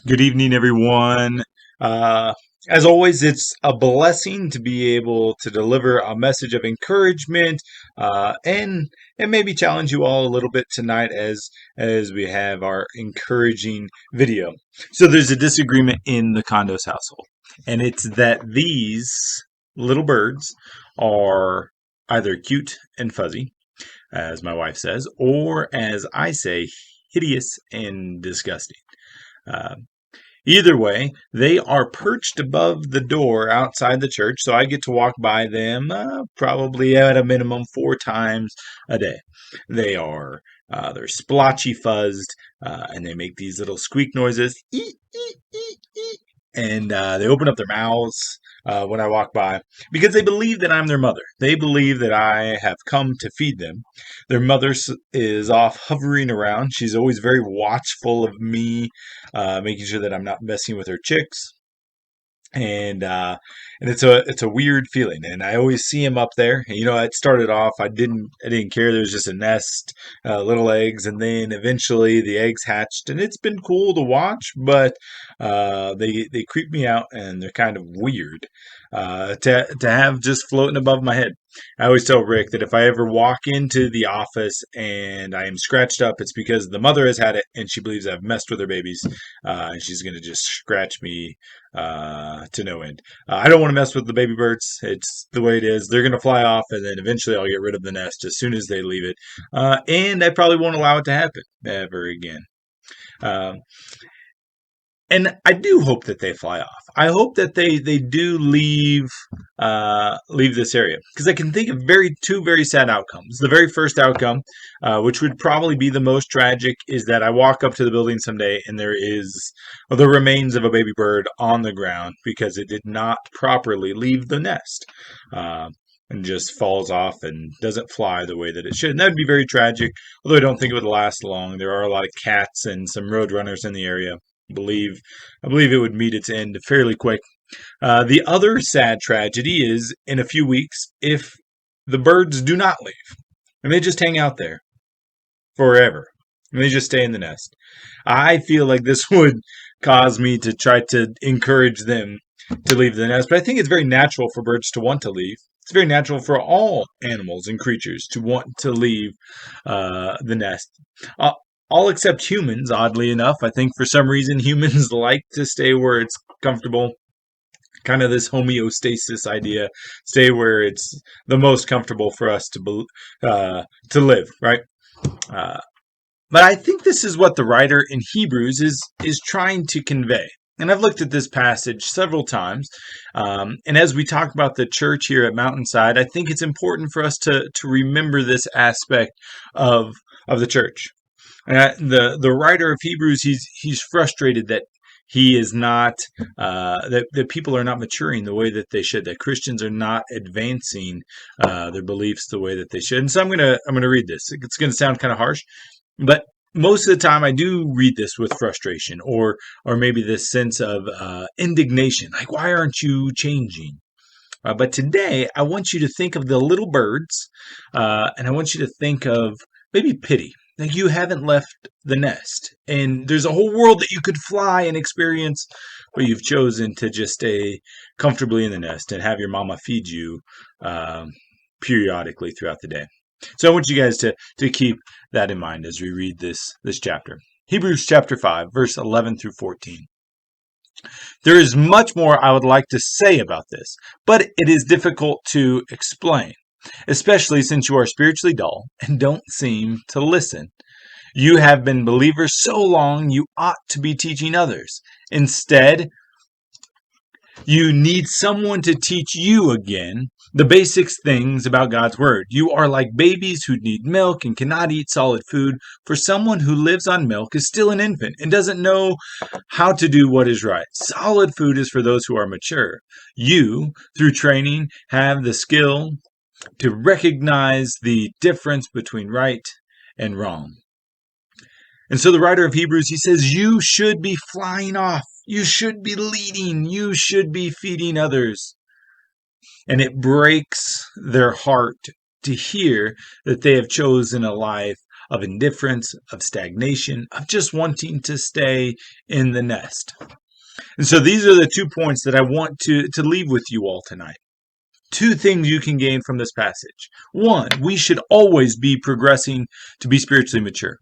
Good evening, everyone. Uh, as always, it's a blessing to be able to deliver a message of encouragement and maybe challenge you all a little bit tonight as we have our encouraging video. So there's a disagreement in the Condos household, and it's that these little birds are either cute and fuzzy, as my wife says, or as I say, hideous and disgusting. Uh, Either way, they are perched above the door outside the church, so I get to walk by them probably at a minimum 4 times a day. They are they're splotchy fuzzed, and they make these little squeak noises, eek, eek, eek, eek, and they open up their mouths when I walk by because they believe that I'm their mother. They believe that I have come to feed them. Their mother is off hovering around. She's always very watchful of me, making sure that I'm not messing with her chicks. And it's a weird feeling, and I always see him up there. It started off I didn't care. There was just a nest, little eggs, and then eventually the eggs hatched, and it's been cool to watch. But they creep me out, and they're kind of weird to have just floating above my head. I always tell Rick that if I ever walk into the office and I am scratched up, it's because the mother has had it and she believes I've messed with her babies, and she's going to just scratch me to no end. I don't want to mess with the baby birds. It's the way it is. They're going to fly off, and then eventually I'll get rid of the nest as soon as they leave it. And I probably won't allow it to happen ever again. Um, and I do hope that they fly off. I hope that they do leave this area because I can think of two very sad outcomes. The very first outcome, which would probably be the most tragic, is that I walk up to the building someday and there is the remains of a baby bird on the ground because it did not properly leave the nest. And just falls off and doesn't fly the way that it should. And that would be very tragic, although I don't think it would last long. There are a lot of cats and some road runners in the area. Believe I believe it would meet its end fairly quick. The other sad tragedy is in a few weeks if the birds do not leave and they just hang out there forever and they just stay in the nest. I feel like this would cause me to try to encourage them to leave the nest, but I think it's very natural for birds to want to leave. It's very natural for all animals and creatures to want to leave the nest. Uh, all except humans, oddly enough. I think for some reason humans like to stay where it's comfortable. Kind of this homeostasis idea, stay where it's the most comfortable for us to live, right? Uh, but I think this is what the writer in Hebrews is trying to convey. And I've looked at this passage several times. And as we talk about the church here at Mountainside, I think it's important for us to remember this aspect of the church. The writer of Hebrews, he's frustrated that he is not that people are not maturing the way that they should, that Christians are not advancing their beliefs the way that they should. And so I'm gonna read this. It's gonna sound kind of harsh, but most of the time I do read this with frustration or maybe this sense of indignation, like why aren't you changing? But today I want you to think of the little birds, and I want you to think of maybe pity. Like you haven't left the nest, and there's a whole world that you could fly and experience, but you've chosen to just stay comfortably in the nest and have your mama feed you um, periodically throughout the day. So I want you guys to keep that in mind as we read this chapter. Hebrews chapter 5, verse 11 through 14. There is much more I would like to say about this, but it is difficult to explain, especially since you are spiritually dull and don't seem to listen. You have been believers so long, you ought to be teaching others. Instead, you need someone to teach you again the basic things about God's Word. You are like babies who need milk and cannot eat solid food, for someone who lives on milk is still an infant and doesn't know how to do what is right. Solid food is for those who are mature. You, through training, have the skill to recognize the difference between right and wrong. And so the writer of Hebrews, he says, you should be flying off. You should be leading. You should be feeding others. And it breaks their heart to hear that they have chosen a life of indifference, of stagnation, of just wanting to stay in the nest. And so these are the 2 points that I want to leave with you all tonight. 2 things you can gain from this passage. 1, we should always be progressing to be spiritually mature.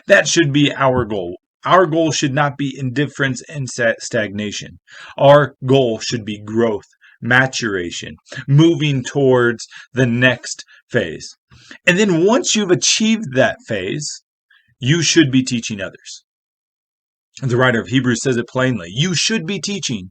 That should be our goal. Our goal should not be indifference and stagnation. Our goal should be growth, maturation, moving towards the next phase. And then once you've achieved that phase, you should be teaching others. The writer of Hebrews says it plainly. You should be teaching,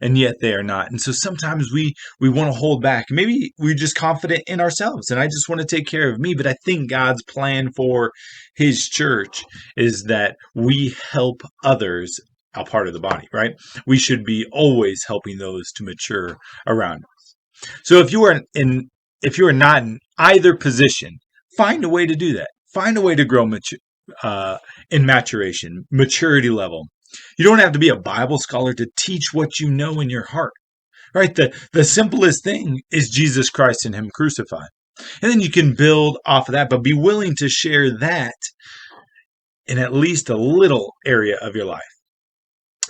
and yet they are not. And so sometimes we want to hold back. Maybe we're just confident in ourselves, and I just want to take care of me. But I think God's plan for his church is that we help others, a part of the body, right? We should be always helping those to mature around us. So if you are not in either position, find a way to do that. Find a way to grow in maturation, maturity level. You don't have to be a Bible scholar to teach what you know in your heart, right? The simplest thing is Jesus Christ and him crucified. And then you can build off of that, but be willing to share that in at least a little area of your life.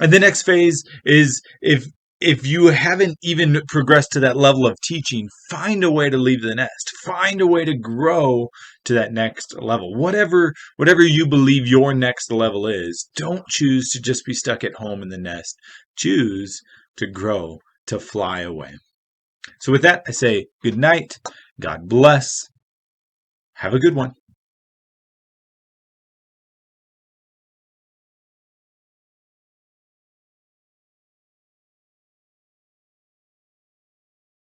And the next phase is if you haven't even progressed to that level of teaching, find a way to leave the nest. Find a way to grow to that next level. Whatever you believe your next level is, don't choose to just be stuck at home in the nest. Choose to grow, to fly away. So with that, I say good night. God bless. Have a good one.